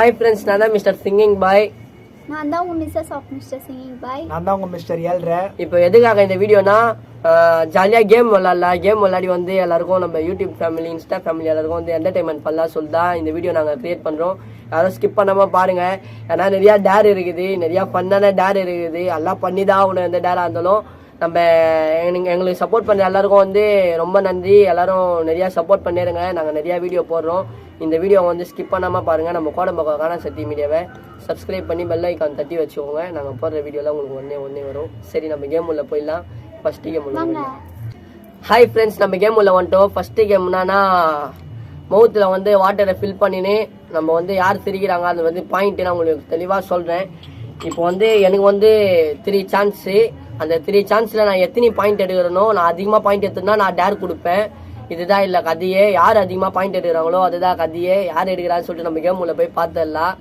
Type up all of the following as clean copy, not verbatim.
Hi friends, நான் தான் mister singing பாய். நான் தான் உங்க மிஸ்ஸஸ் ஆஃப் மிஸ்டர் சிங்கிங் பாய். நான் தான் உங்க மிஸ்டர் ஏல்ற. இப்போ எதுக்காக இந்த வீடியோனா ஜாலியா கேம் விளையாடலாம். கேம் விளையாடி வந்து எல்லாருக்கும் நம்ம யூடியூப் ஃபேமிலி இன்ஸ்டா ஃபேமிலி எல்லாருக்கும் வந்து என்டர்டைன்மெண்ட் பண்ணலாம் சொல்லிதான் இந்த வீடியோ நாங்கள் கிரியேட் பண்ணுறோம். யாரும் ஸ்கிப் பண்ணாமல் பாருங்க. ஏன்னா நிறையா டேர் இருக்குது, நிறையா ஃபன்னான டேர் இருக்குது. எல்லாம் பண்ணி தான் ஆகணும். எந்த டேராக இருந்தாலும் நம்ம எங்களுக்கு சப்போர்ட் பண்ணுற எல்லாருக்கும் வந்து ரொம்ப நன்றி. எல்லாரும் நிறையா சப்போர்ட் பண்ணிடுங்க. நாங்கள் நிறையா வீடியோ போடுறோம். இந்த வீடியோ வந்து ஸ்கிப் பண்ணாமல் பாருங்கள். நம்ம கோடம்பக்கம் காண சக்தி மீடியாவை சப்ஸ்கிரைப் பண்ணி பெல் ஐக்கான் தட்டி வச்சுக்கோங்க. நாங்கள் போடுற வீடியோலாம் உங்களுக்கு ஒன்றே வரும். சரி, நம்ம கேம் உள்ள போயிடலாம். ஃபஸ்ட்டு கேம் உள்ள ஹாய் ஃப்ரெண்ட்ஸ், நம்ம கேம் உள்ள வந்துட்டோம். ஃபஸ்ட்டு கேம்னா மவுத்தில் வந்து வாட்டரை ஃபில் பண்ணினே நம்ம வந்து யார் சிரிக்கிறாங்க அது வந்து பாயிண்ட்டு நான் உங்களுக்கு தெளிவாக சொல்கிறேன். இப்போ வந்து எனக்கு வந்து 3 சான்ஸு. அந்த 3 சான்ஸில் நான் எத்தனை பாயிண்ட் எடுக்கிறேனோ, நான் அதிகமாக பாயிண்ட் எடுத்துனா நான் டேர் கொடுப்பேன். இதுதான் இல்லை கதையே. யார் அதிகமாக பாயிண்ட் எடுக்கிறாங்களோ அதுதான் கதையே. யார் எடுக்கிறான்னு சொல்லிட்டு நம்ம கேம் உள்ள போய் பார்த்துடலாம்.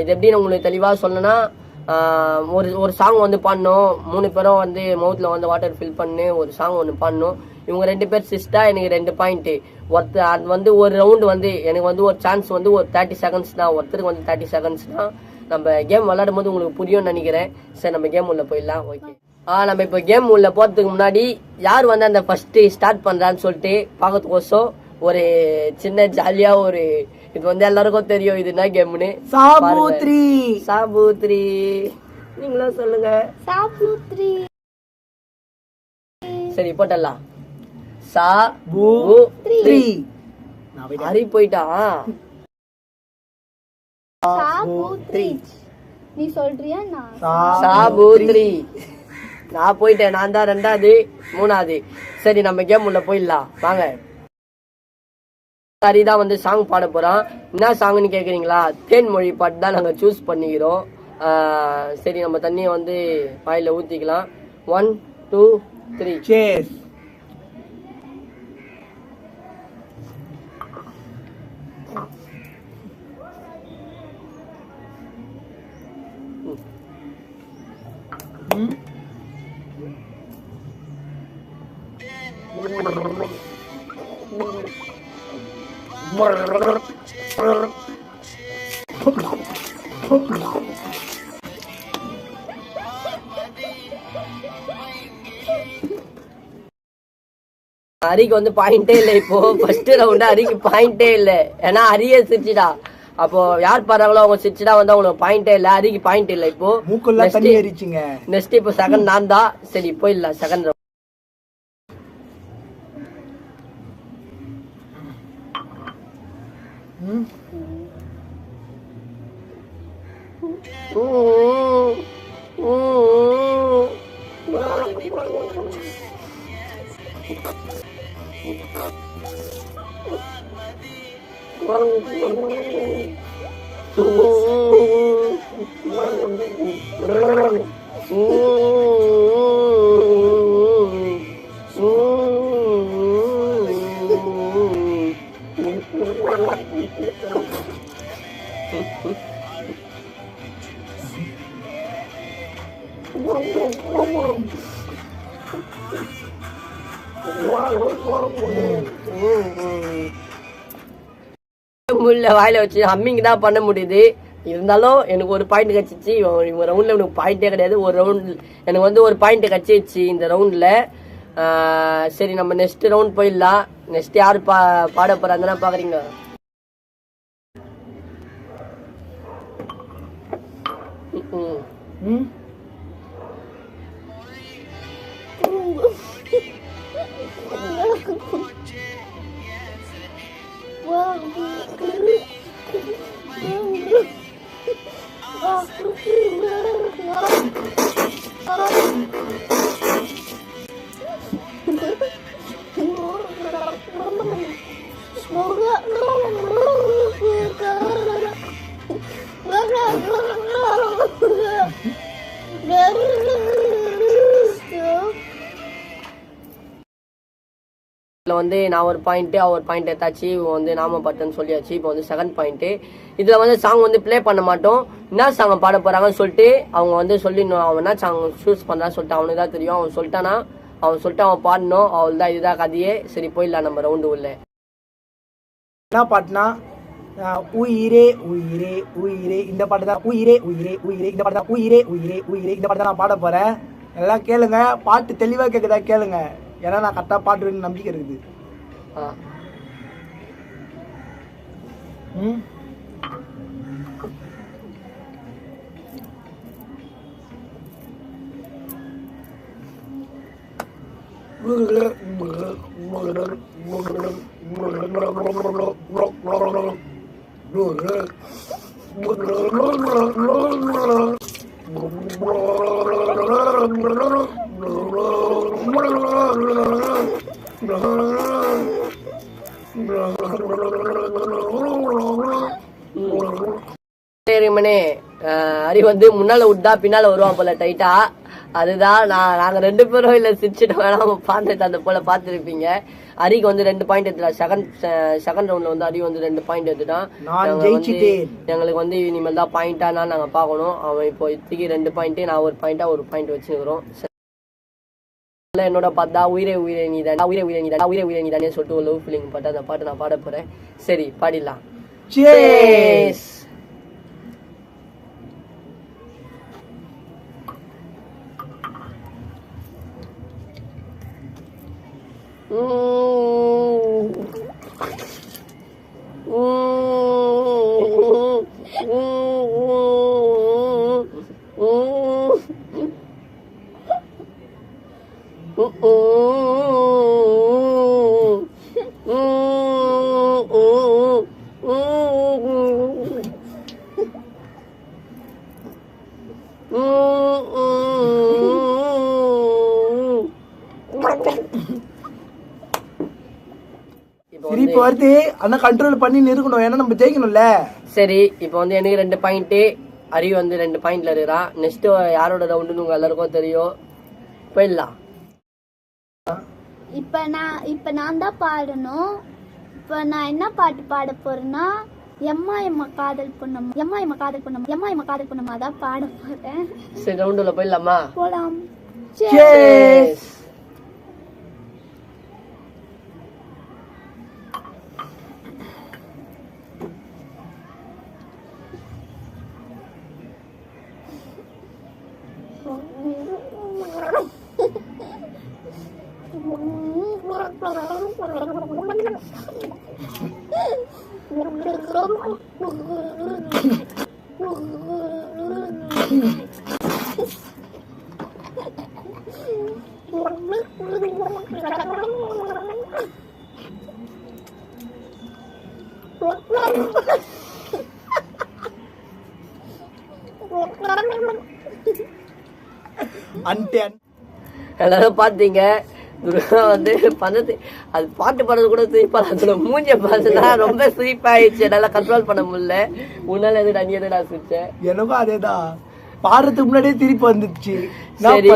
இது எப்படின்னு உங்களுக்கு தெளிவாக சொல்லணும்னா, ஒரு சாங் வந்து பாடணும். 3 பேரும் வந்து மவுத்தில் வந்து வாட்டர் ஃபில் பண்ணு ஒரு சாங் ஒன்று பாடணும். இவங்க 2 பேர் சிஸ்டா, எனக்கு 2 பாயிண்ட்டு. அது வந்து ஒரு ரவுண்டு வந்து எனக்கு வந்து ஒரு சான்ஸ் வந்து ஒரு 30 செகண்ட்ஸ் தான். ஒருத்தருக்கு வந்து 30 செகண்ட்ஸ் தான். நம்ம கேம் விளையாடும் போது உங்களுக்கு புரியும்னு நினைக்கிறேன். சரி, நம்ம கேம் உள்ள போயிடலாம். ஓகே, நம்ம இப்போ கேம் உள்ள போகிறதுக்கு முன்னாடி யார் வந்து அந்த ஃபர்ஸ்ட்டு ஸ்டார்ட் பண்ணுறான்னு சொல்லிட்டு பார்க்கறதுக்கோசம் ஒரு சின்ன ஜாலியாக ஒரு இது வந்து எல்லாருக்கும் தெரியும் இது என்ன கேம்னு. சாபூத்ரி நீங்களும் சொல்லுங்க. சாபூத்ரி. சரி, போட்டலாம். சாபூத்ரி. ஹரி போயிட்டான். சாபூத்ரி. நீ சொல்றியா? சாபூத்ரி. நான் போயிட்டேன். நான் தான் 2வது 3வது. சரி, நம்ம கேம் உள்ள போயிடலாம் வாங்க. ஹரி தான் வந்து சாங் பாட போறான். என்ன சாங்னு கேக்குறீங்களா? தேன்மொழி பாட்டு தான் நாங்க சூஸ் பண்ணிக்கிறோம். சரி, நம்ம தண்ணியை வந்து வாயில ஊத்திக்கலாம். 1 2 3 சேஸ். ஹரிக்கு வந்து பாயிண்டே இல்லை. இப்போ ஃபர்ஸ்ட் ரவுண்டு ஹரிக்கு பாயிண்டே இல்லை. ஏன்னா ஹரியே சிரிச்சிடா. அப்போ யார் பாடுறாங்களோ அவங்க சிரிச்சிடா வந்து அவங்களுக்கு பாயிண்டே இல்லை. ஹரிக்கு பாயிண்ட் இல்லை. இப்போ நெக்ஸ்ட் இப்போ செகண்ட் நான் தான். சரி, போயிடலாம் செகண்ட் ரவுண்ட். வாயில வச்சு ஹம்மிங் தான் பண்ண முடியுது. இருந்தாலும் எனக்கு ஒரு பாயிண்ட் கட்சிச்சு. இவங்க ரவுண்ட்ல எனக்கு பாயிண்டே கிடையாது. ஒரு ரவுண்ட் எனக்கு வந்து ஒரு பாயிண்ட் கட்சிச்சு இந்த ரவுண்ட்ல. சரி, நம்ம நெக்ஸ்ட் ரவுண்ட் போயிடலாம். நெக்ஸ்ட் யாரு பாட போறாங்கன்னா பாக்குறீங்க. வந்து நான் ஒரு பாயிண்ட் அவர் பாயிண்ட் எடுத்தாச்சு. வந்து நாம பட்டுன்னு சொல்லியாச்சு. இப்போ வந்து செகண்ட் பாயிண்ட். இதுல வந்து சாங் வந்து பிளே பண்ண மாட்டோம். என்ன சாங் பாட போறாங்கன்னு சொல்லிட்டு அவங்க வந்து சொல்லிடணும். அவன் என்ன சாங் சூஸ் பண்றான்னு சொல்லிட்டு அவனுக்கு தான் தெரியும். அவன் சொல்லிட்டானா அவன் சொல்லிட்டு அவன் பாடணும். அவள் தான் இதுதான் கதையே. சரி, போயிடலாம் நம்ம ரவுண்டு உள்ள. என்ன பாட்டுனா உயிரே உயிரே உயிரே இந்த பாட்டு தான் உயிரே உயிரே உயிரே இந்த பாட்டு தான் உயிரே உயிரே உயிரே இந்த பாட்டு தான் நான் பாட போறேன். எல்லாம் கேளுங்க, பாட்டு தெளிவா கேக்குதா கேளுங்க, ஏன்னா நான் கரெக்டா பாட்டுவேன்னு நம்பிக்கை இருக்குது. சரிமனே, அரி வந்து முன்னால விட்டா பின்னால வருவான் போல டைட்டா. அதுதான் நாங்க 2 பேரும் இல்ல சிரிச்சுட்டு வேணாம பாட்டு அந்த போல பாத்துருப்பீங்க. அரிக்கு வந்து 2 பாயிண்ட் எடுத்துட்டான். செகண்ட் ரவுண்ட்ல வந்து அரி வந்து 2 பாயிண்ட் எடுத்துட்டான். எங்களுக்கு வந்து இனிமேல் தான் பாயிண்டா நாங்க பாக்கணும். அவன் இப்போ இப்போதைக்கு 2 பாயிண்ட், நான் ஒரு பாயிண்ட் வச்சுக்கிறோம். என்னோட பார்த்தா உயிரே உயிரே நீ தான், உயிரே உயிரே நீ தான், உயிரே உயிரே நீ தானே சொல்லிட்டு ஒரு லவ் ஃபீலிங் பாட்டு, அந்த பாட்டு நான் பாட போறேன். சரி பாடிடலாம். சிரிப்பு வருது, ஆனா கண்ட்ரோல் பண்ணி இருக்கணும், ஏன்னா நம்ம ஜெயிக்கணும்ல. சரி, இப்போ வந்து எனக்கு 2 பாயிண்ட், அரி வந்து 2 பாயிண்ட்ல இருக்கிறான். நெக்ஸ்ட் யாரோட ரவுண்டுன்னு உங்க எல்லாருக்கும் தெரியும். போயிடலாம். இப்ப நான் தான் பாடணும். இப்ப நான் என்ன பாட்டு பாட போறேன்னா, எம்மா எம்மா காதல் பொண்ணம், எம்மா எம்மா காதல் பொண்ணம், எம்மா எம்மா காதல் பொண்ணம் அதான் பாட போறேன். சரி, ரவுண்டுல போயிடலாமா? போலாம். எல்லாரும் பாத்தீங்க, துர்கா வந்து பண்ணது, அது பாட்டு பாடுறது கூட சிரிப்பா, அதோட மூஞ்ச பார்த்தா ரொம்ப சிரிப்பாயிடுச்சு. என்னால கண்ட்ரோல் பண்ண முடியல. உன்னால எது நீ எதுடா சிரிச்சேன்? எனக்கும் அதேதான், பாடுறதுக்கு முன்னாடியே திருப்பி வந்துச்சு. சரி,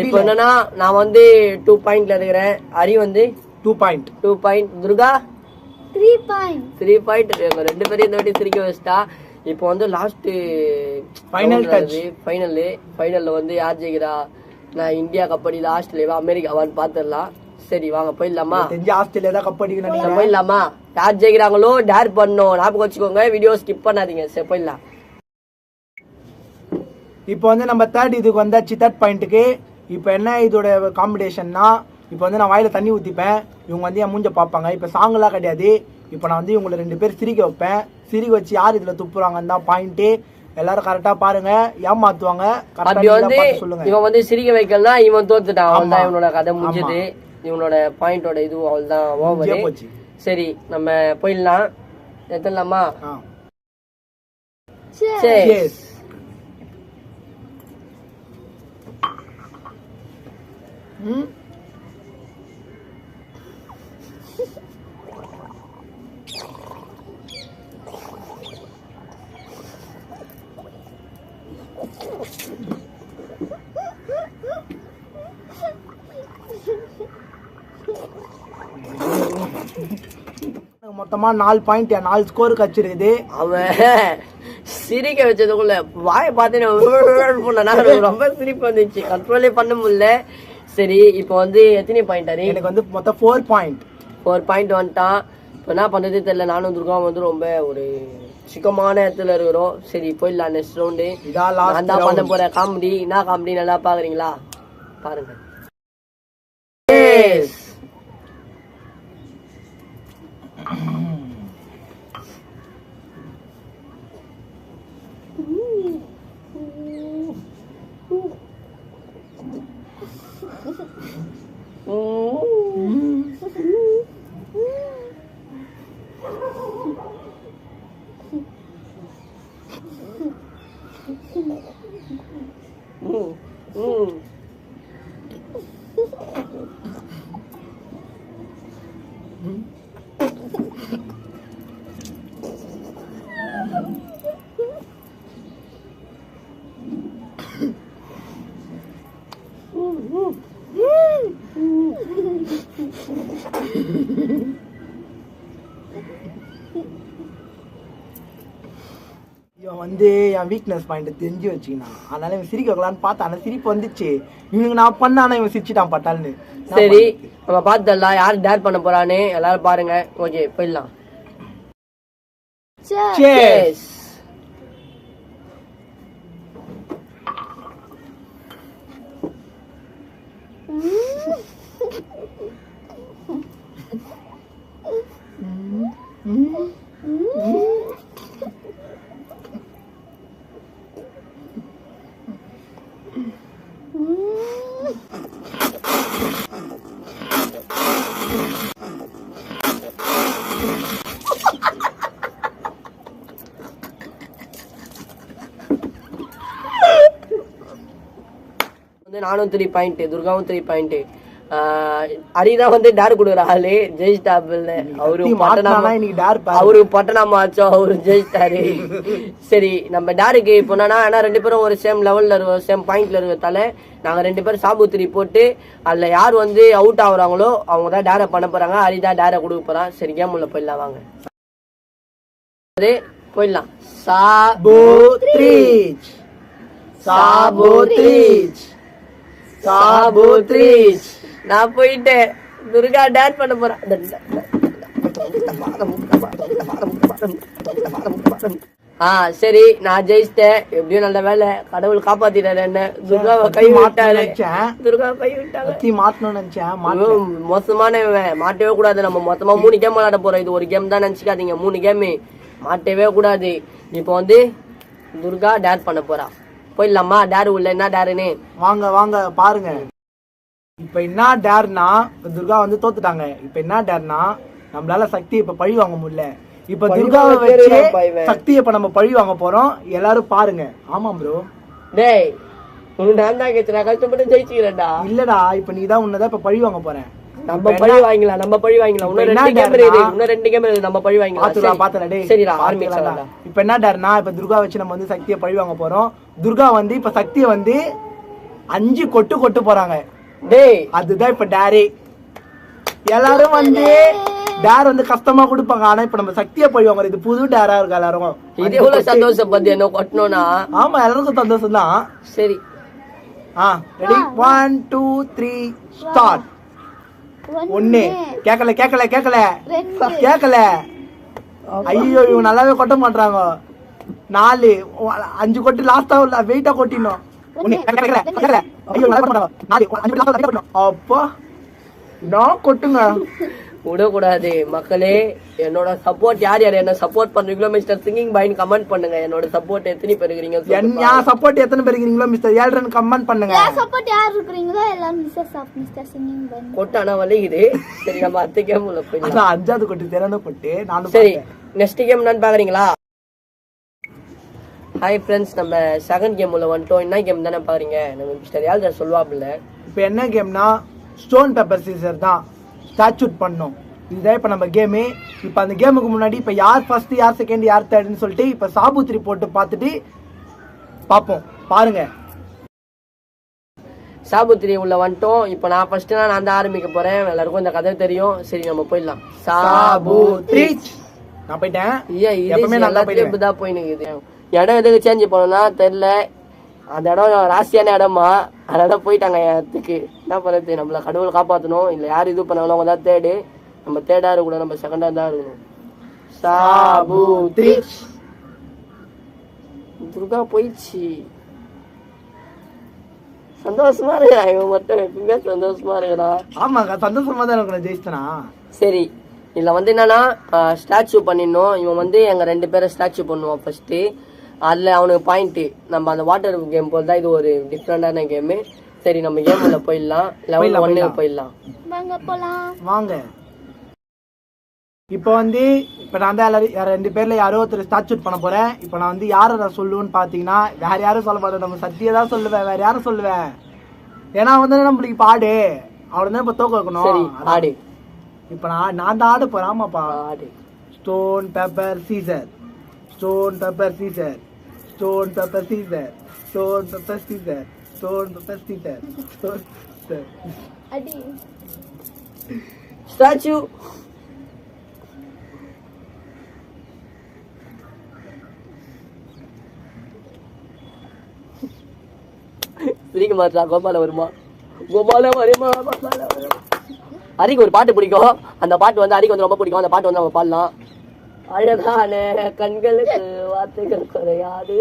இப்போ என்னன்னா நான் வந்து 2 பாயிண்ட்ல இருக்கிறேன். அரி வந்து 2 பாயிண்ட், துர்கா 3 பாயிண்ட். எங்க 2 பேரையும் இந்த வாட்டி சிரிக்க வச்சுட்டா. இப்போ வந்து லாஸ்ட் ஃபைனல்ல வந்து யார் ஜெயிக்கிறா? நான் இந்தியா கப்படி, ஆஸ்திரேலியாவா அமெரிக்காவான்னு பாத்துடலாம். சரி வாங்க போயிடலாமா? ஆஸ்திரேலியா தான் கப்படி. போயிடலாமா? யார் ஜெயிக்கிறாங்களோ டேர் பண்ணோம், ஞாபகம் வச்சுக்கோங்க. வீடியோ ஸ்கிப் பண்ணாதீங்க. சரி போயிடலாம். இப்போ வந்து நம்ம தேர்ட் இதுக்கு வந்தாச்சு, தேர்ட் பாயிண்ட்டுக்கு. இப்போ என்ன இதோட காம்படிஷன்னா, இப்போ வந்து நான் வாயில தண்ணி ஊத்திப்பேன், இவங்க வந்து என் மூஞ்ச பார்ப்பாங்க. இப்போ சாங்கெல்லாம் கிடையாது. இப்போ நான் வந்து இவங்களை 2 பேர் சிரிக்க வைப்பேன். சிரிக்க வச்சு யார் இதுல துப்புறாங்கன்னு தான் பாயிண்ட். எல்லாரும் கரெக்டா பாருங்க, ஏமாத்துவாங்க. அப்படி வந்து இவன் வந்து சிரிக்க வைக்கலனா இவன் தோத்துட்டான். அவன்தான் இவனோட கதை முடிஞ்சது. இவனோட பாயிண்டோட இது அவள்தான் ஓவர். சரி நம்ம போயிடலாம். எத்தலாமா? சரி. மொத்தமா 4 பாயிண்ட், 4 ஸ்கோர் கச்சிருக்குது. அவன் சிரிக்க வச்சதுக்குள்ள வாய பார்த்தேன், ரொம்ப சிரிப்பு வந்துச்சு, கண்ட்ரோலே பண்ண முடியல. சரி இப்போ வந்து எத்தனை பாயிண்ட்? எனக்கு வந்து மொத்தம் 4 பாயிண்ட். 4 பாயிண்ட் வந்துட்டான். இப்போ என்ன பண்ணுறதே தெரியல. நானும் துர்காவும் வந்து ரொம்ப ஒரு சிக்கமான இடத்துல இருக்கிறோம். சரி போயிடலாம் நெக்ஸ்ட் ரவுண்டு. நான் தான் பண்ண போகிறேன் காமெடி. என்ன காமெடி நல்லா பார்க்குறீங்களா? பாருங்க. இவன் வந்து என் வீக்னஸ் பாயிண்ட் தெரிஞ்சு வச்சுக்கினான். அதனால இவன் சிரிக்க வைக்கலான்னு பார்த்தா ஆனால் சிரிப்பு வந்துச்சு. இவனுக்கு நான் பண்ண ஆனா இவன் சிரிச்சுட்டான் பட்டால்னு. சரி நம்ம பார்த்துடலாம் யார் டேர் பண்ண போறான்னு. எல்லாரும் பாருங்க. ஓகே போயிடலாம். Cheers. நானும் 3 பாயிண்ட், துர்காவும் 3 பாயிண்ட். ஹரிதா வந்து டேர் கொடுக்குற ஆளு ஜெயிச்சிட்டாபிள். அவரு பட்டணம் ஆச்சோம், அவரு ஜெயிச்சிட்டாரு. சரி நம்ம டேருக்கு இப்போ என்னன்னா 2 பேரும் ஒரு சேம் லெவல்ல இருக்கோம், சேம் பாயிண்ட்ல இருக்கிறதால நாங்க 2 பேரும் சாபுத்திரி போட்டு அதுல யார் வந்து அவுட் ஆகுறாங்களோ அவங்க தான் டேரை பண்ண போறாங்க. ஹரிதா டேரை கொடுக்க போறான். சரி கேம் உள்ள போயிடலாம் வாங்க. போயிடலாம். சாபுத்ரிச் சாபுத்ரிச் சாபுத்ரிச். நான் போயிட்டேன். துர்கா டேர் பண்ண போறேன். சரி நான் ஜெயிச்சிட்டேன். எப்படியும் நல்ல வேலை, கடவுள் காப்பாத்திட்டாரு என்ன. துர்காவை கை விட்டாரு. துர்காவை கை விட்டாங்க. மோசமான மாட்டவே கூடாது. நம்ம மொத்தமா 3 கேம் விளையாட போறோம். இது ஒரு கேம் தான் நினைச்சுக்காதீங்க, 3 கேம் மாட்டவே கூடாது. இப்போ வந்து துர்கா டேர் பண்ண போறா. போயிடலாமா? டேர் உள்ள என்ன டேருன்னு வாங்க வாங்க பாருங்க. இப்ப என்ன டேர்னா துர்கா வந்து தோத்துட்டாங்க. இப்ப என்ன டேர்னா நம்மளால சக்தி இப்ப பழி வாங்க முடியல. இப்ப துர்காவை வச்சு சக்தி இப்ப நம்ம பழி வாங்க போறோம். எல்லாரும் பாருங்க. ஆமா ப்ரோ. டேய் உனக்கு நான் தான் கேட்கிறேன், கஷ்டப்பட்டு ஜெயிச்சுக்கிறேன்டா. இல்லடா இப்ப நீ தான் உன்னதான் இப்ப பழி வாங்க போறேன். நம்ம பழி வாங்கலாம், நம்ம பழி வாங்கலாம். இன்னும் 2 கேம் இருக்கு, நம்ம பழி வாங்கலாம். பாத்துடா. சரிடா ஆரம்பிக்கலாம். இப்ப என்ன டேர்னா இப்ப துர்கா வச்சு நம்ம வந்து சக்தியை பழி வாங்க போறோம். துர்கா வந்து இப்ப சக்தியை வந்து 5 கொட்டு போறாங்க. டேய் அதுதான் இப்ப டேரே. எல்லாரும் வந்து டேர் வந்து கஷ்டமா கொடுப்பாங்க. ஆனா இப்ப நம்ம சக்தியை பழி வாங்குறோம். இது புது டேரா இருக்கு எல்லாரும். இது எவ்வளவு சந்தோஷம் பத்தி என்ன கொட்டணும்னா. ஆமா எல்லாருக்கும் சந்தோஷம் தான். சரி ரெடி 1 2 3 ஸ்டார்ட். 1 கேக்கல. ஐயோ இவங்க நல்லாவே கொட்ட மாட்டாங்க. 4 5 கொட்டு லாஸ்டா வெயிட்டா கொட்டினோம். அப்பா நான் கொட்டுங்க விடக்கூடாது. மக்களே என்னோட சப்போர்ட் யார் யார் என்ன சப்போர்ட் பண்றீங்களோ மிஸ்டர் சிங்கிங் பாய்னு கமெண்ட் பண்ணுங்க. என்னோட சப்போர்ட் எத்தனை பேர் இருக்கீங்க? என் சப்போர்ட் எத்தனை பேர் இருக்கீங்களோ மிஸ்டர் ஏழ்ரன் கமெண்ட் பண்ணுங்க. என் சப்போர்ட் யார் இருக்கீங்களோ எல்லாரும் மிஸ்டர் சிங்கிங் பாய் கொட்டானா வலிக்குது. சரி நம்ம அடுத்த கேம் உள்ள போயிடலாம். அதான் 5வது கொட்டு திறன கொட்டு நானும். சரி நெக்ஸ்ட் கேம் என்னன்னு பாக்குறீங்களா? ஹாய் ஃப்ரெண்ட்ஸ், நம்ம செகண்ட் கேம் உள்ள வந்துட்டோம். என்ன கேம் தானே பாருங்க. நம்ம மிஸ்டர் ஏழ்ரன் சொல்லுவாப்புல. இப்போ என்ன கேம்னா ஸ்டோன் பேப்பர் சீசர் தான் ஸ்டாச்சூட் பண்ணோம். இதுதான் இப்போ நம்ம கேமு. இப்போ அந்த கேமுக்கு முன்னாடி இப்போ யார் ஃபர்ஸ்ட் யார் செகண்ட் யார் தேர்ட்னு சொல்லிட்டு இப்போ சாபுத்திரி போட்டு பார்த்துட்டு பார்ப்போம். பாருங்க. சாபுத்திரி உள்ள வந்துட்டோம். இப்போ நான் ஃபர்ஸ்ட் நான் தான் ஆரம்பிக்க போறேன். எல்லாருக்கும் இந்த கதை தெரியும். சரி நம்ம போயிடலாம். சாபுத்திரி நான் போயிட்டேன். எப்பவுமே நல்லா தான் போயின்னு இடம் எதுக்கு சேஞ்ச் பண்ணணும்னா தெரியல. அந்த இடம் ராசியான இடமா, அதனால போயிட்டாங்க இடத்துக்கு. என்ன பண்ணுறது, நம்மள கடவுள் காப்பாற்றணும். இல்லை யார் இது பண்ணாங்களோ அவங்க தான் தேடு. நம்ம தேர்டா இருக்கக்கூடாது, நம்ம செகண்டா தான் இருக்கணும். சாபூத்தி. துர்கா போயிடுச்சு. சந்தோஷமா இருக்கா இவன் மட்டும், எப்பவுமே சந்தோஷமா இருக்கா. ஆமாங்க, சந்தோஷமா தான் இருக்கணும் ஜெயிச்சனா. சரி, இதுல வந்து என்னன்னா ஸ்டாச்சு பண்ணிடணும். இவன் வந்து எங்க 2 பேரை ஸ்டாச்சு பண்ணுவான் ஃபர்ஸ்ட். அதுல அவனுக்கு பாயிண்ட். நம்ம அந்த வாட்டர் கேம் போல் தான் இது ஒரு டிஃப்ரெண்டான கேமு. சரி, நம்ம கேம் உள்ள போயிடலாம். லெவல் 1 போயிடலாம். வாங்க போலாம். வாங்க. இப்போ வந்து இப்போ நான் தான் எல்லாரும் 2 பேர்ல யாரோ ஒருத்தர் ஸ்டாச்சு பண்ண போறேன். இப்போ நான் வந்து யாரை நான் சொல்லுவேன்னு பாத்தீங்கன்னா வேற யாரும் சொல்ல மாட்டேன், நம்ம சத்தியை தான் சொல்லுவேன். வேற யாரும் சொல்லுவேன், ஏன்னா வந்து நம்மளுக்கு இப்போ ஆடு அவனை தான் இப்போ தோக்க வைக்கணும். சரி, ஆடு. இப்போ நான் தான் ஆட போறேன். ஆமாப்பா, ஆடு. Stone paper Caesar, stone paper Caesar, stone paper Caesar, stone paper Caesar, stone paper Caesar, stone paper. அடி. ஸ்டாச்சு. சிரிக்க மாட்டா. கோபால வருமா? கோபால வருமா? கோபால வருமா? ஹரிக்கு ஒரு பாட்டு பிடிக்கும். அந்த பாட்டு வந்து ஹரிக்கு வந்து ரொம்ப பிடிக்கும். அந்த பாட்டு வந்து நம்ம பாடலாம். அழகான கண்களுக்கு வார்த்தைகள் குறையாது.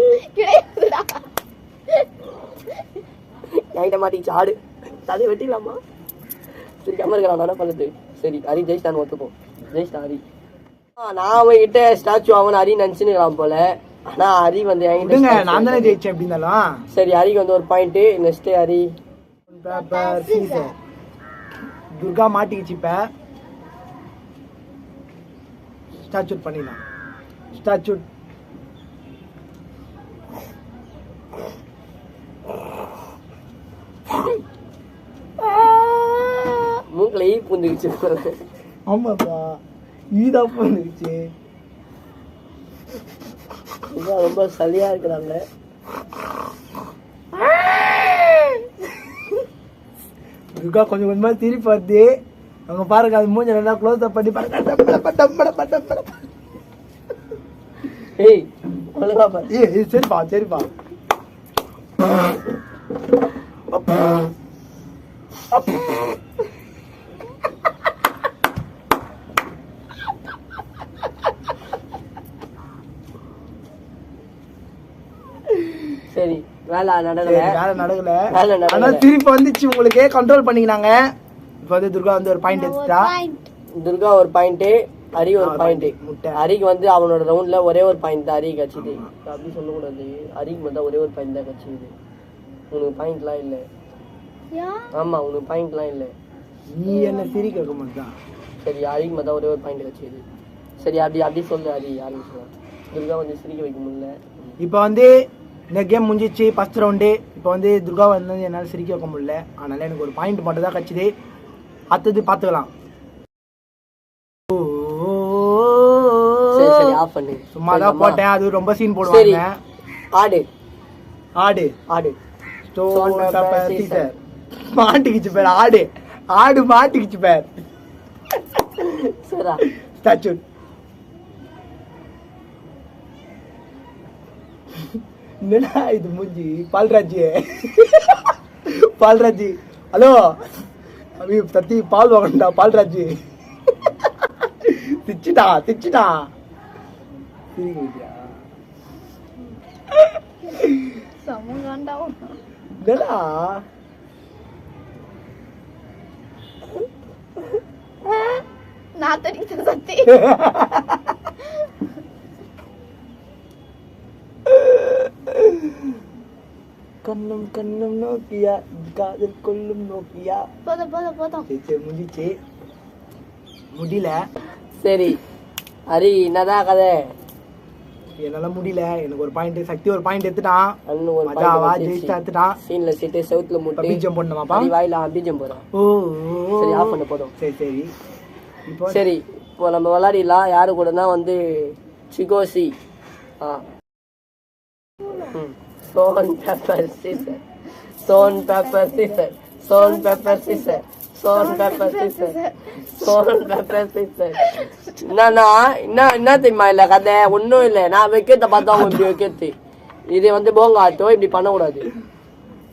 என்கிட்ட மாட்டிச்சு ஆடு. தலை வெட்டிடலாமா? சரி, கம்ம இருக்கிறான் என்ன பண்ணுது. சரி, ஹரி ஜெயிச்சிட்டான்னு ஒத்துப்போம். ஜெயிச்சிட்டான் ஹரி. நான் அவன்கிட்ட ஸ்டாச்சு அவன் ஹரி நினைச்சுன்னு போல. ஆனா ஹரி வந்து என்கிட்ட நான் தானே ஜெயிச்சேன் எப்படி இருந்தாலும். சரி, ஹரிக்கு வந்து ஒரு point. Next Hari. Paper Caesar. Durga மாட்டிக்கிச்சு. இப்ப ஸ்டாச்சு பண்ணிடலாம். ஸ்டாச்சு. மூக்குல ஈ பூந்துக்குச்சு. ஆமாப்பா, ஈதான் பூந்துக்குச்சு. ரொம்ப சளியா இருக்கிறாங்க. துர்கா கொஞ்சம் கொஞ்சமா திருப்பி வருது. அவங்க பாருங்க, அது மூஞ்ச நல்லா க்ளோஸ் அப் பண்ணி பாருங்க. ஏய், ஒழுங்கா பாரு. ஏய், சரிப்பா சரிப்பா. சரி, வேலை நடக்கல. ஆனா திருப்பி வந்துச்சு, உங்களுக்கு கண்ட்ரோல் பண்ணிக்கினாங்க. இப்ப வந்து துர்கா வந்து ஒரு பாயிண்ட் எடுத்துட்டா. துர்கா ஒரு பாயிண்ட், ஹரி ஒரு பாயிண்ட். ஹரிக்கு வந்து அவனோட ரவுண்ட்ல ஒரே ஒரு பாயிண்ட் தான் ஹரி கட்சிது. அப்படி சொல்லக்கூடாது, ஹரிக்கு மட்டும் ஒரே ஒரு பாயிண்ட் தான் கட்சிது. உனக்கு பாயிண்ட்லாம் இல்ல. ஆமா, உனக்கு பாயிண்ட்லாம் இல்ல. நீ என்ன சிரிக்க வைக்க மாட்டான். சரி, ஹரிக்கு மட்டும் ஒரே ஒரு பாயிண்ட் கட்சிது. சரி, அப்படி சொல்லு ஹரி. ஆரம்பிச்சலாம். துர்கா வந்து சிரிக்க வைக்க முடியல. இப்ப வந்து இந்த கேம் முடிஞ்சிச்சு, ஃபர்ஸ்ட் ரவுண்டு. இப்போ வந்து துர்கா வந்து என்னால் சிரிக்க வைக்க முடியல. அதனால எனக்கு ஒரு பாயிண்ட் மட்டும் தான் கட்சிது. அடுத்தது பார்த்துக்கலாம். சரி, ஆஃப் பண்ணு. சும்மா தான் போட்டேன், அது ரொம்ப சீன் போடுவாங்க. ஆடு. ஆடு. ஆடு. Stone paper Caesar. மாட்டிக்கிச்சு பேர். ஆடு. ஆடு மாட்டிக்கிச்சு பேர். சரிடா. ஸ்டாச்சு. என்னடா இது மூஞ்சி? பால்ராஜி. பால்ராஜி, ஹலோ. அவி தத்தி பால் வாங்கண்டா பால்ராஜி. திச்சிட்டா திச்சிட்டா. என்னடா நான் தெரிஞ்ச சத்தி. கண்ணும் கண்ணும் நோக்கியா, காதல் கொல்லும் நோக்கியா. போதும். சரி, முடிச்சு முடியல. சரி, ஹரி என்னதான் கதை? என்னால முடியல. எனக்கு ஒரு பாயிண்ட், சக்தி ஒரு பாயிண்ட் எடுத்துட்டான். ஒரு மஜாவா ஜெயிச்சா எடுத்துட்டான். சீன்ல சீட்டு செவுத்துல முட்டி பீஜம் பண்ணுமாப்பா. வாயில பீஜம் போறோம். ஓ சரி, ஆஃப் பண்ண போதும். சரி. இப்போ சரி, இப்போ நம்ம விளையாடிடலாம். யாரு கூடனா வந்து சிகோசி. Stone, pepper, scissor. Stone, pepper, scissor. Stone, pepper, scissor. Stone, pepper, scissor. Stone, pepper, scissor. என்ன தெரியுமா இல்ல கதை? ஒன்றும் இல்லை. நான் வைக்கிறத பார்த்தா அவங்க இப்படி வைக்கிறது. இது வந்து போங்காட்டம், இப்படி பண்ணக்கூடாது.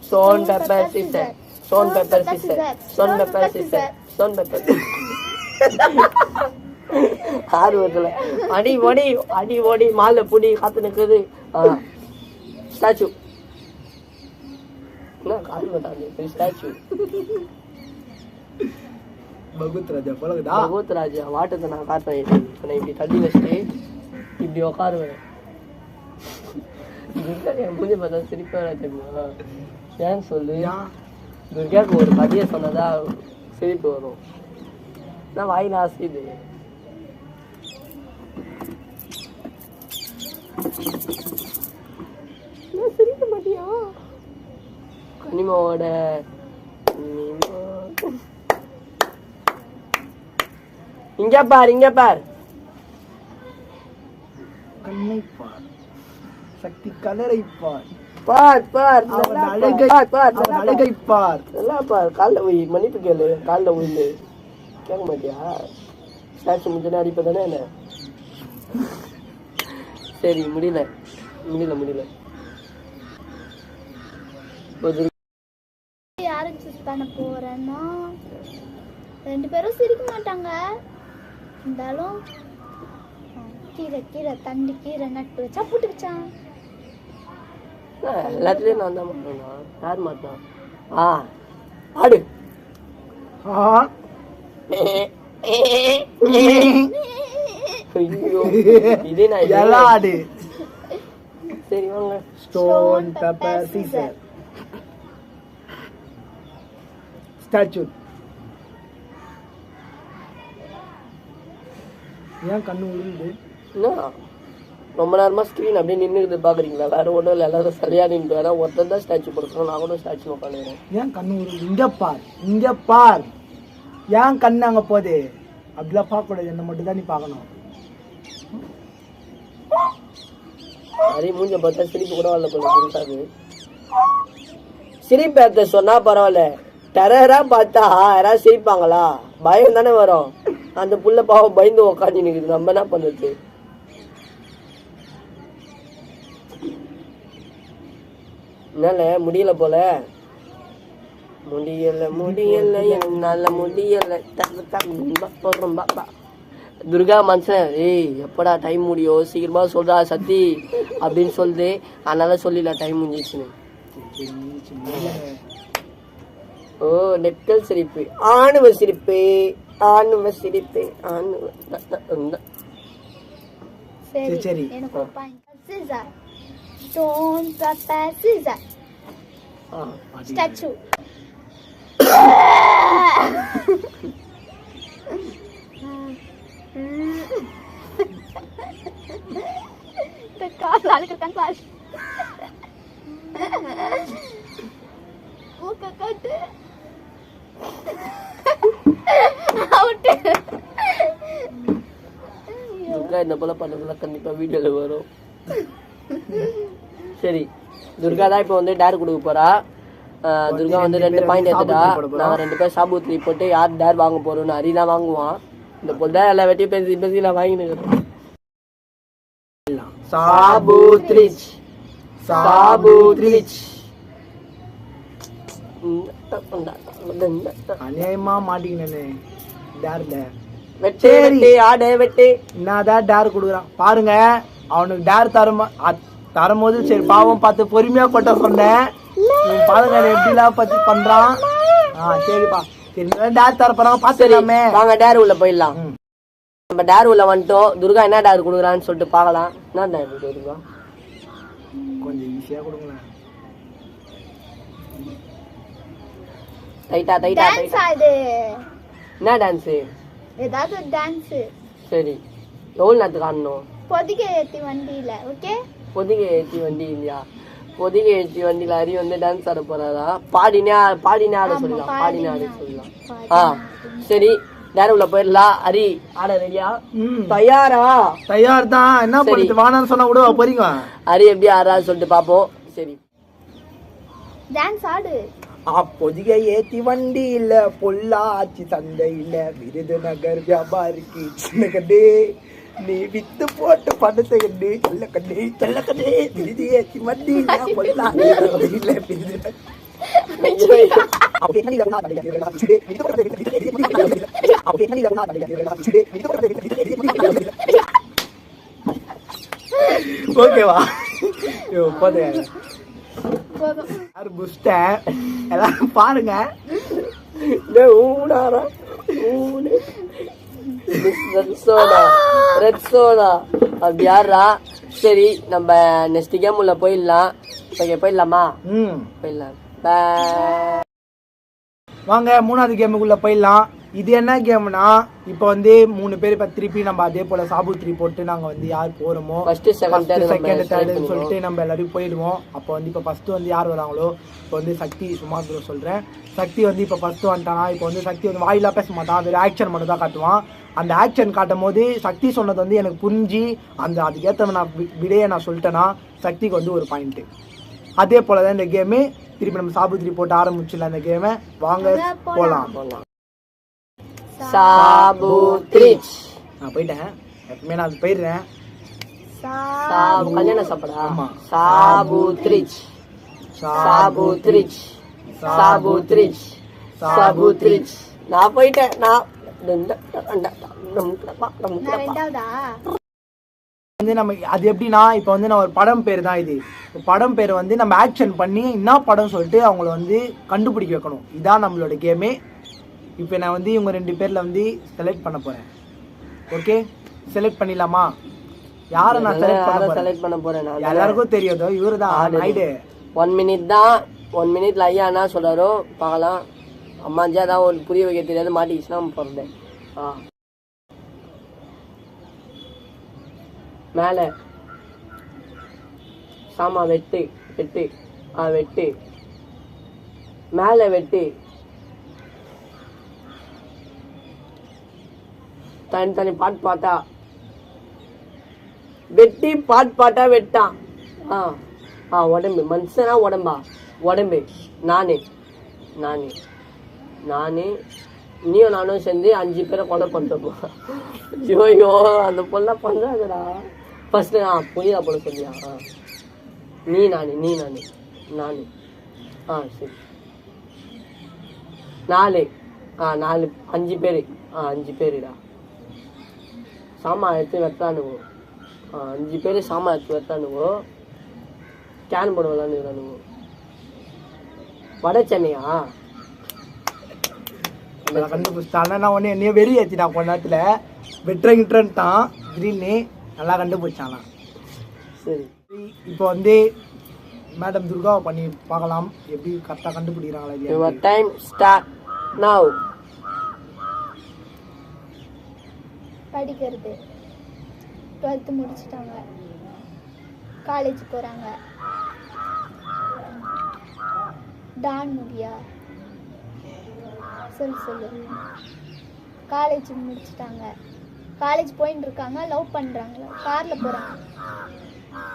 Stone, pepper, scissor. Stone, pepper, scissor. Stone, pepper, scissor. Stone, pepper. ஆர்வத்துல அடி ஓடி அடி ஓடி மாலை புடி காத்து நிற்குது. ஸ்டாச்சு என்ன கால் வட்டாது ஸ்டாச்சு பகவத் ராஜா போலகுதா. பகவத் ராஜா வாட்டத்தை நான் காட்டுறேன். இப்போ நான் இப்படி தள்ளி வச்சுட்டு இப்படி உட்காருவேன். என் பூஜை பார்த்தா சிரிப்பா தெரியுமா? ஏன்னு சொல்லு. துர்காவுக்கு ஒரு கதையை சொன்னதா சிரிப்பு வரும். நான் வாயில் ஆசைது. சிரிக்க மாட்டியா? கனிமாவோட இங்க பார் இங்க பார். கண்ணை பார், சக்தி கலரை பார், பார் பார் அவன் அழகை பார் அவன் அழகை பார். நல்லா பார். காலில் போய் மன்னிப்பு கேளு. காலில் விழுந்து கேட்க மாட்டியா? ஸ்டாச்சு முடிஞ்சோன்னா அடிப்ப தானே என்ன? சரி முடியல முடியல முடியல. யாரை சூஸ் பண்ண போறேன்னா 2 பேரும் சிரிக்க மாட்டாங்க. இருந்தாலும் கீரை கீரை தண்டு கீரை நட்டு வச்சா போட்டு வச்சான். எல்லாத்துலயும் நான் தான் மாட்டேன்னா யார் மாட்டான்? ஆடு. இதே நான் ஆடு. சரி வாங்க. Stone paper Caesar. ஸ்டாச்சு. ஏன் கண்ணு விழுந்து? என்ன ரொம்ப நேரமா ஸ்கிரீன் அப்படியே நின்றுது பாக்குறீங்களா? வேற ஒன்றும் இல்லை. எல்லாரும் சரியா நின்று வேற ஒருத்தர் தான் ஸ்டாச்சு கொடுக்கணும். நான் கூட ஸ்டாச்சு உட்காந்துக்கிறேன். ஏன் கண்ணு விழுந்து? இங்க பார் இங்க பார். ஏன் கண்ணு அங்க போகுது? அப்படிலாம் பார்க்க கூடாது. என்ன மட்டும் தான் நீ பார்க்கணும். நிறைய மூஞ்ச பார்த்தா சிரிப்பு கூட வரல போல புதுசாது. சிரிப்பேத்த சொன்னா பரவாயில்ல. டெரரா பார்த்தா யாராவது சிரிப்பாங்களா? பயம் தானே வரும். அந்த புள்ள பாவம் பயந்து உக்காந்து நிக்குது. நம்ம என்ன பண்ணுறது? என்னால முடியல போல. முடியல முடியல என்னால முடியல. துர்கா மனுஷன் ஏய் எப்படா டைம் முடியும் சீக்கிரமா சொல்றா சத்தி அப்படின்னு சொல்லுது. அதனால சொல்லிடல டைம் முடிஞ்சிச்சுன்னு. ஓ நெட்கல் சிரிப்பு, ஆணுவ சிரிப்பு, ஆணுவ சிரிப்பு, ஆணுவ. சரி எனக்கு ஒரு point. Scissor stone paper scissor statue. கால் அழுக்கத்தான் பாரு. மூக்க கட்டு அவுட்டு. துர்கா இந்த போல பண்ணதுல கண்டிப்பா வீடியோல வரும். சரி துர்கா தான் இப்போ வந்து டேர் கொடுக்க போறா. துர்கா வந்து 2 பாயிண்ட் எடுத்துட்டா. நாங்க 2 பேர் சாபூத்ரி போட்டு யார் டேர் வாங்க போறோம்னு ஹரி தான் வாங்குவான். இந்த போல தான் எல்லா வெட்டியும் பேசி பேசி நான் வாங்கினுக்கிறேன். சாபூத்ரிச் சாபூத்ரிச். அநியாயமா மாட்டிக்கினே டேர்ல. வெட்டு வெட்டு ஆடு வெட்டு. என்னதான் டேர் கொடுக்குறான் பாருங்க. அவனுக்கு டேர் தரும்போது சரி பாவம் பார்த்து பொறுமையா கொட்ட சொன்னேன். பாருங்க எப்படிலாம் பத்தி பண்றான். சரிப்பா சரி டேர் தர போறாங்க பாத்துக்கலாமே. வாங்க டேர் உள்ள போயிடலாம். நம்ம டேர் உள்ள வந்துட்டோம். துர்கா என்ன டேர் கொடுக்குறான்னு சொல்லிட்டு பார்க்கலாம். என்ன டேர் துர்கா? கொஞ்சம் ஈஸியா கொடுங்களேன். டைட்டா டைட்டா டைட்டா. என்ன டான்ஸ்? ஏதாவது ஒரு டான்ஸ். சரி எவ்வளவு நேரத்துக்கு ஆடணும்? பொதிகை ஏத்தி வண்டியில. ஓகே பொதிகை ஏற்றி வண்டி இல்லையா? பொதிகை ஏற்றி வண்டியில ஹரி வந்து டான்ஸ் ஆட போறாரா? பாடினே ஆட சொல்லலாம். பாடினே ஆட சொல்லலாம். சரி டேர் உள்ள போயிடலாம். ஹரி ஆட ரெடியா? தயாரா? தயார் தான். என்ன பண்ணிட்டு வானான்னு சொன்னா கூட போறீங்க. ஹரி எப்படி ஆடுறான்னு சொல்லிட்டு பாப்போம். சரி டான்ஸ் ஆடு. பொதிகை ஏத்தி வண்டி இல்ல பொள்ளாச்சி சந்தை இல்ல விருதுநகர் வியாபாரிக்கு சின்ன கண்டே நீ வித்து போட்டு பணத்தை கண்டு செல்ல கண்டே விருது ஏத்தி வண்டி இல்ல பொள்ளாச்சி இல்ல விருதுநகர் ஓகேவா? போது போதும். யாரு புஷ்டேன் எல்லாரும் பாருங்க. ஊனாரா ஊனு ரெட் சோடா அப்படி யாரா? சரி, நம்ம நெக்ஸ்ட் கேம் உள்ள போயிடலாம். ஓகே, போயிடலாமா? போயிடலாம். வாங்க 3வது கேமுக்குள்ள போயிடலாம். இது என்ன கேம்னா, இப்போ வந்து 3 பேர் இப்போ திருப்பி நம்ம அதே போல சாபுத்திரி போட்டு நாங்க வந்து யார் போறோமோ ஃபர்ஸ்ட் செகண்ட் தேர்ட்னு சொல்லிட்டு நம்ம எல்லாரும் போயிடுவோம். அப்போ வந்து இப்போ ஃபர்ஸ்ட் வந்து யார் வராங்களோ, இப்போ வந்து சக்தி சும்மா சொல்றேன், சக்தி வந்து இப்போ ஃபர்ஸ்ட் வந்துட்டானா. இப்போ வந்து சக்தி வந்து வாயிலா பேச மாட்டான், வெறும் ஆக்ஷன் மட்டும் தான் காட்டுவான். அந்த ஆக்ஷன் காட்டும் போது சக்தி சொன்னது வந்து எனக்கு புரிஞ்சு அதுக்கேற்ற நான் விடையை நான் சொல்லிட்டேன்னா சக்திக்கு வந்து ஒரு பாயிண்ட். அதே போலதான் இந்த கேமு. திருப்பி நம்ம சாபுத்திரி போட்டு ஆரம்பிச்சிடலாம் இந்த கேமை. வாங்க போலாம். சாபுத்ரி. நான் போயிட்டேன், எப்பவுமே நான் அது போயிடுறேன். கல்யாண சாப்பாடா? ஆமா. சாபுத்ரி சாபுத்ரி சாபுத்ரி சாபுத்ரி. நான் போயிட்டேன். நான் ரெண்டாவதா? வந்து நம்ம அது எப்படின்னா, இப்போ வந்து நான் ஒரு படம் பேர் தான் இது. படம் பேர் வந்து நம்ம ஆக்ஷன் பண்ணி என்ன படம் சொல்லிட்டு அவங்கள வந்து கண்டுபிடிக்க வைக்கணும். இதான் நம்மளோட கேமே. இப்போ நான் வந்து இவங்க 2 பேர்ல வந்து செலக்ட் பண்ண போறேன். ஓகே, செலக்ட் பண்ணிடலாமா? யாரை நான் செலக்ட் பண்ண போறேன்? எல்லாருக்கும் தெரியாதோ, இவரு தான் நாயுடு. 1 மினிட் தான். 1 மினிட்ல ஐயா என்ன சொல்றாரோ பார்க்கலாம். அம்மாஜா தான் ஒரு புரிய வைக்க தெரியாது, மாட்டிக்கிச்சுன்னா போறது. மேல சாமா வெட்டு வெட்டு வெட்டு மேல வெட்டு தனி பாட்டா வெட்டி பாட்டா வெட்டான். உடம்பு மனுஷனா உடம்பா? உடம்பு நானு நானு நானு நீயும் நானும் சேர்ந்து 5 பேரை கொலை பண்ணிட்டோம். ஐயோ, அந்த பொண்ணா பண்றாங்கடா. ஃபர்ஸ்ட் புரியுதா போல சொல்லியா? நீ நானு நானு சரி 4 5 பேரு 5 பேருடா. சாமா எடுத்து வெட்டானுவோ. 5 பேரு சாமா எடுத்து வெட்டானுவோ. கேன் போட விளாண்டுறானுவோ. வட சென்னையா? கண்டுபிடிச்சிட்டான். நான் உடனே என்னைய வெறி ஏற்றிட்டான். கொஞ்ச நேரத்துல வெட்டுறங்கிட்டான் திடீர்னு. நல்லா கண்டுபிடிச்சானா. சரி, இப்போ வந்து மேடம் துர்காவை பண்ணி பார்க்கலாம் எப்படி கரெக்டாக கண்டுபிடிக்கிறாங்களா. Your time start now. படிக்கிறது 12th முடிச்சிட்டாங்க, காலேஜ் போறாங்க. டான் முடியா? சொல்லு. காலேஜ் முடிச்சிட்டாங்க, காலேஜ் போயின்னு இருக்காங்க, லவ் பண்றாங்க, கார்ல போறாங்க.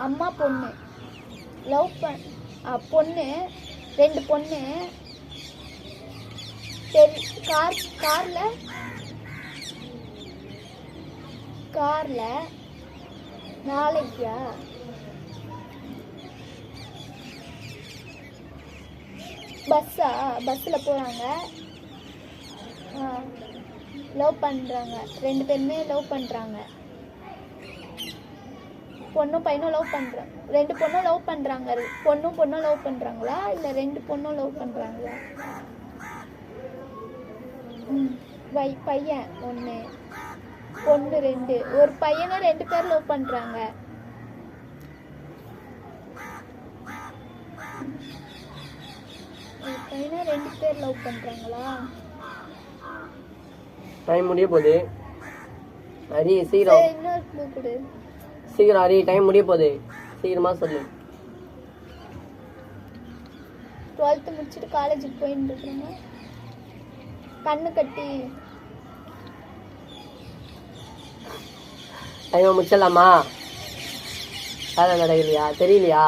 அம்மா பொண்ணு லவ் பொண்ணு 2 பொண்ணு கார்ல நாளைக்கா பஸ்ல போறாங்க. லவ் பண்றாங்க, 2 பேருமே லவ் பண்றாங்க. பொண்ணும் பையனும் லவ் பண்றாங்க. 2 பொண்ணும் லவ் பண்றாங்க. பொண்ணும் லவ் பண்றாங்களா இல்ல 2 பொண்ணும் லவ் பண்றாங்களா? பையன் 1 பொண்ணு 2. ஒரு பையனை 2 பேர் லவ் பண்றாங்க. ஒரு பையனை 2 பேர் லவ் பண்றாங்களா? டைம் முடிய போகுது. ஹரி சீக்கிரம். இன்னொரு க்ளூ கொடு. சீக்கிரம் ஹரி, டைம் முடிய போகுது. சீக்கிரமா சொல்லு. 12th முடிச்சிட்டு காலேஜுக்கு போயிட்டு இருக்காங்க. கண்ணு கட்டி டைம் முடிச்சிடலாமா? வேலை நடக்கலையா? தெரியலையா?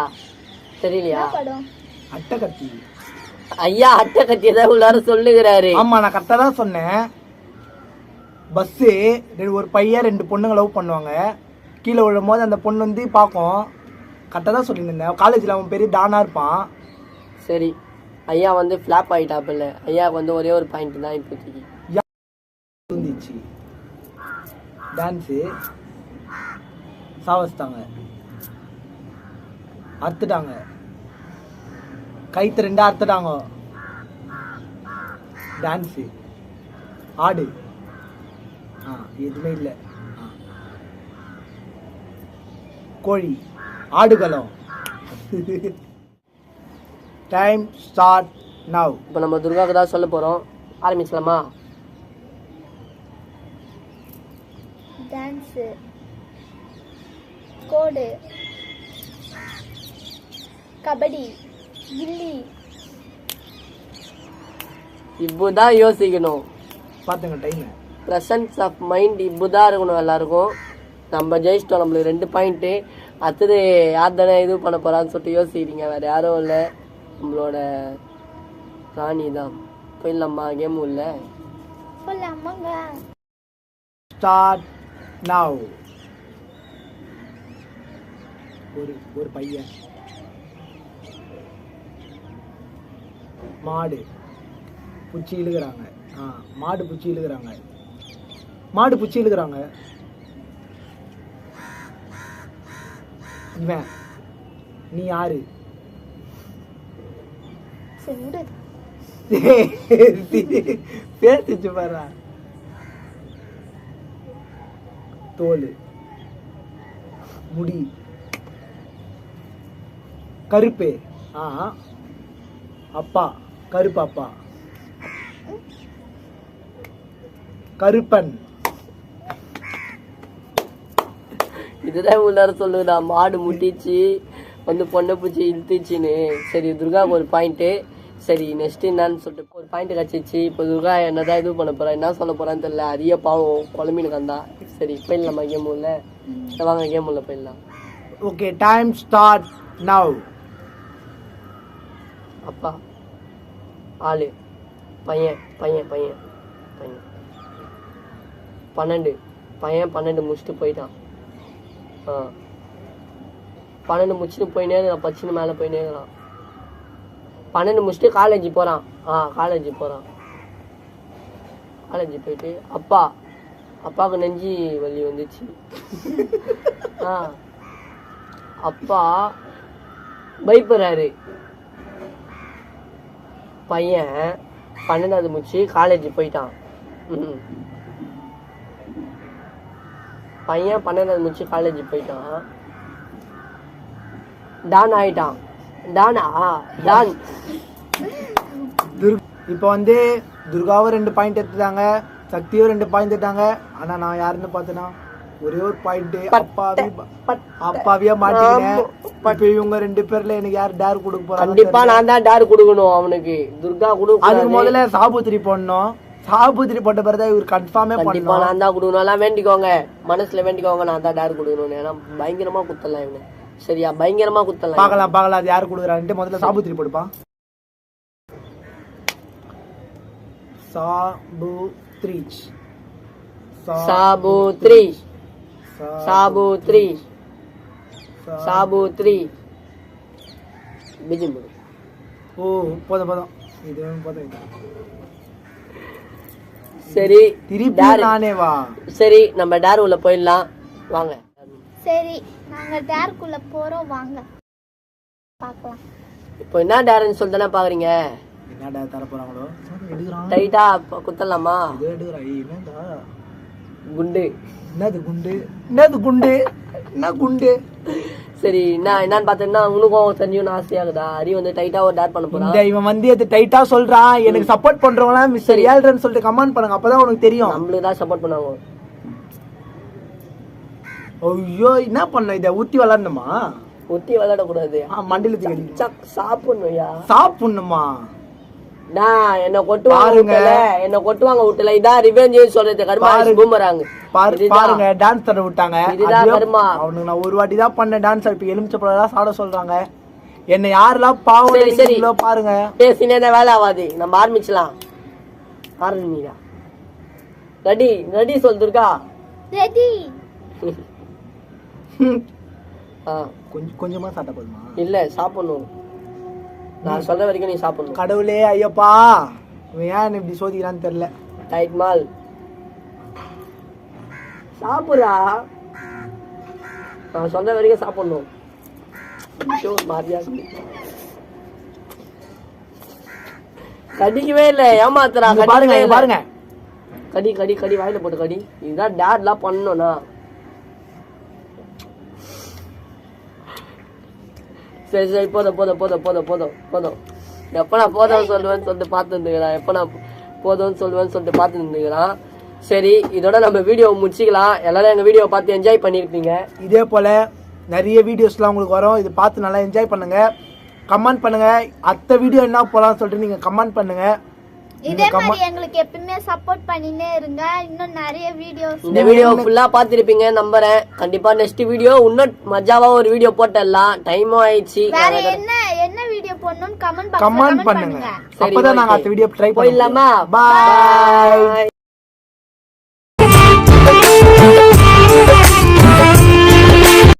படம் அட்டை கத்தி. ஐயா அட்டை கத்தி தான் உள்ளார சொல்லுகிறாரு. ஆமா, நான் கரெக்டா தான் சொன்னேன். பஸ்ஸு ஒரு பையன் 2 பொண்ணுங்க லவ் பண்ணுவாங்க. கீழே விழும் போது அந்த பொண்ணு வந்து பார்க்கும். கரெக்டாக தான் சொல்லியிருந்தேன். காலேஜில் அவன் பெரிய டானா இருப்பான். சரி, ஐயா வந்து ஃப்ளாப் ஆகிட்டாப்பில்ல. ஐயாவுக்கு வந்து ஒரே ஒரு பாயிண்ட் தான் இப்போதைக்கு. ஆயிடுச்சு. டான்ஸு சாவச்சிட்டாங்க, அறுத்துட்டாங்க, கைத்து ரெண்டா அறுத்துட்டாங்க. டான்ஸு ஆடு எதுவுமே இல்லை. கோழி ஆடுகளம். Time start now. இப்போ நம்ம துர்காவுக்கு தான் சொல்ல போகிறோம். ஆரம்பிச்சலாமா? டான்ஸு, கோடு, கபடி, கில்லி. இப்போதான் யோசிக்கணும். பார்த்துங்க டைம். ப்ரெசன்ஸ் ஆஃப் மைண்ட் இப்போதான் இருக்கணும் எல்லாருக்கும். நம்ம ஜெயிச்சிட்டோம், நம்மளுக்கு 2 பாயிண்ட்டு. அடுத்தது யார் தானே இது பண்ண போகிறான்னு சொல்லிட்டு யோசிக்கிறீங்க. வேறு யாரும் இல்லை, நம்மளோட ராணி தான். போயிடலாமா? கேம் இல்லை சொல்லாமாங்க. Start now. ஒரு பையன் மாடு பூச்சி இழுக்கிறாங்க. மாடு பூச்சி இழுக்கிறாங்க. மாடு பூச்சி இழுக்கிறாங்க. இவன் நீ யாரு? சரி விடு. பேசிச்சு பாரு. தோல், முடி, கருப்பு. அப்பா கருப்பு. அப்பா கருப்பன். இதுதான் உள்ளார சொல்லுதா, மாடு முட்டிச்சு வந்து பொண்ணை பூச்சி இழுத்துச்சின்னு. சரி, துர்காவுக்கு ஒரு பாயிண்ட்டு. சரி, நெக்ஸ்ட் என்னன்னு சொல்லிட்டு ஒரு பாயிண்ட் கிடச்சிச்சு. இப்போ துர்கா என்னதான் இது பண்ண போறா, என்ன சொல்ல போறான்னு தெரியல. அதிக பாவம் குழம்பின்னு கந்தா. சரி, போயிடலாமா கேம் உள்ள? வாங்க கேம் உள்ள போயிடலாம். Okay, time start now. அப்பா, ஆளு, பையன் பையன் பையன் பையன் 12. பையன் 12 முடிச்சுட்டு போயிட்டான். 12 முடிச்சுட்டு போயினே இருக்கிறான். பச்சுன்னு மேலே போயினே இருக்கிறான். 12 முடிச்சுட்டு காலேஜ் போகிறான். காலேஜ் போகிறான். காலேஜ் போயிட்டு அப்பாவுக்கு நெஞ்சு வலி வந்துச்சு. அப்பா பயப்படுறாரு. பையன் 12வது முடிச்சு காலேஜ் போயிட்டான். பையன் 12வது முடிச்சு காலேஜ் போயிட்டான். டான் ஆயிட்டான். டானா? டான். இப்போ வந்து துர்காவும் 2 பாயிண்ட் எடுத்துட்டாங்க, சக்தியும் 2 பாயிண்ட் எடுத்தாங்க. ஆனா நான் யாருன்னு பார்த்தேன்னா ஒரே ஒரு பாயிண்ட். அப்பாவியா மாட்டீங்க. இப்ப இவங்க 2 பேர்ல எனக்கு யார் டேர் கொடுக்க போறாங்க? கண்டிப்பா நான் தான் டேர் கொடுக்கணும் அவனுக்கு. துர்கா கொடுக்க. அதுக்கு முதல்ல சாபுத்திரி போடணும். சாபுத்திரி போட்ட பிறகு இவர் கன்ஃபார்மே கண்டிப்பா நான் தான் கொடுக்கணும். எல்லாம் வேண்டிக்கோங்க, மனசுல வேண்டிக்கோங்க, நான் தான் டேர் கொடுக்கணும். ஏன்னா பயங்கரமா குத்தலாம் இவனு. சரியா? பயங்கரமா குத்தலாம். பார்க்கலாம் அது யாரு கொடுக்குறான்ட்டு. முதல்ல சாபுத்திரி போடுப்பா. சாபுத்ரி சாபுத்ரி சாபுத்ரி சாபுத்ரி பிஜிம். போதும் இது போதும். சரி, திருப்பி நானே வா. சரி, நம்ம டேர் உள்ள போயிடலாம் வாங்க. சரி, நாங்க டேர்க்குள்ள போறோம், வாங்க பார்க்கலாம். இப்போ என்ன டேர்னு சொல்லி தானே பாக்குறீங்க? என்ன டேர் தர போறாங்களோ? டைட்டா குத்தலாமா? என்னடா குண்டு? என்னது குண்டு? என்னது குண்டு? என்ன குண்டு? சரி, என்னன்னு பார்த்தேன்னா உனக்கும் தெரியும் ஆசையாகுதா? அரி வந்து டைட்டா ஒரு டேர் பண்ண போறான். இவன் வந்து அது டைட்டா சொல்றான். எனக்கு சப்போர்ட் பண்றவங்க மிஸ்டர் ஏல்ரன் சொல்லிட்டு கமெண்ட் பண்ணுங்க, அப்பதான் உனக்கு தெரியும். நம்மளுக்கு தான் சப்போர்ட் பண்ணுவாங்க. ஐயோ, என்ன பண்ண? இத ஊத்தி விளையாடணுமா? ஊத்தி விளையாடக்கூடாது, மண்டில தூக்கி சாப்பிடணும்யா. சாப்பிடணுமா? நான் என்ன கொட்டுவாங்க விட்டல. இதான் ரிவெஞ்ச் சொல்றது. கர்மா பூமராங்க. பாருங்க, டான்ஸ் தர விட்டாங்க. இதுதான் கர்மா. அவனுக்கு நான் ஒரு வாட்டி தான் பண்ண டான்ஸ். இப்ப எலுமிச்சை பழம் சாட சொல்றாங்க. என்ன யாரெல்லாம் பாவம் பாருங்க. பேசினே வேலை ஆகாது. நம்ம ஆரம்பிச்சலாம். ஆரம்பிடா. ரெடி சொல்லிருக்கா? ரெடி. கொஞ்சமா சாப்பிட்டா போதுமா? இல்ல, சாப்பிடணும். நான் சொல்ற வரைக்கும் நீ சாப்பிடணும். கடவுளே, ஐயப்பா, ஏன் இப்படி சோதிக்கிறான்னு தெரியல. டைட் மால் சாப்பிடுறா. நான் சொன்ன வரைக்கும் சாப்பிடணும். மாதிரியா கடிக்கவே இல்ல, ஏமாத்துறா. பாருங்க பாருங்க, கடி கடி கடி, வாயில போட்டு கடி. இதுதான் டேட்லாம் பண்ணணும்னா. சரி சரி, போதும் போதும் போதும் போதும் போதும் போதும். எப்ப நான் போதும்னு சொல்லுவேன்னு சொல்லிட்டு பார்த்து இருந்துக்கிறான். எப்ப நான் போதும்னு சொல்லுவேன்னு சொல்லிட்டு பார்த்து இருந்துக்கிறான். சரி, இதோட நம்ம வீடியோ முடிச்சுக்கலாம். எல்லாரும் எங்க வீடியோ பார்த்து என்ஜாய் பண்ணிருப்பீங்க. இதே போல நிறைய வீடியோஸ்லாம் உங்களுக்கு வரும். இது பார்த்து நல்லா என்ஜாய் பண்ணுங்க. கமெண்ட் பண்ணுங்க, அடுத்த வீடியோ என்ன போலாம்னு சொல்லிட்டு நீங்க கமெண்ட் பண்ணுங்க. இதே மாதிரி எங்களுக்கு எப்பவுமே சப்போர்ட் பண்ணினே இருங்க. இன்னும் நிறைய வீடியோஸ், இந்த வீடியோ ஃபுல்லா பாத்திருப்பீங்க நம்புறேன். கண்டிப்பா நெக்ஸ்ட் வீடியோ இன்னும் மஜாவா ஒரு வீடியோ போட்டலாம். டைமும் ஆயிடுச்சு. வேற என்ன வீடியோ போடணும்னு கமெண்ட் பண்ணுங்க. அப்பதான் நாங்க அடுத்த வீடியோ ட்ரை போயிடலாமா? பாய்.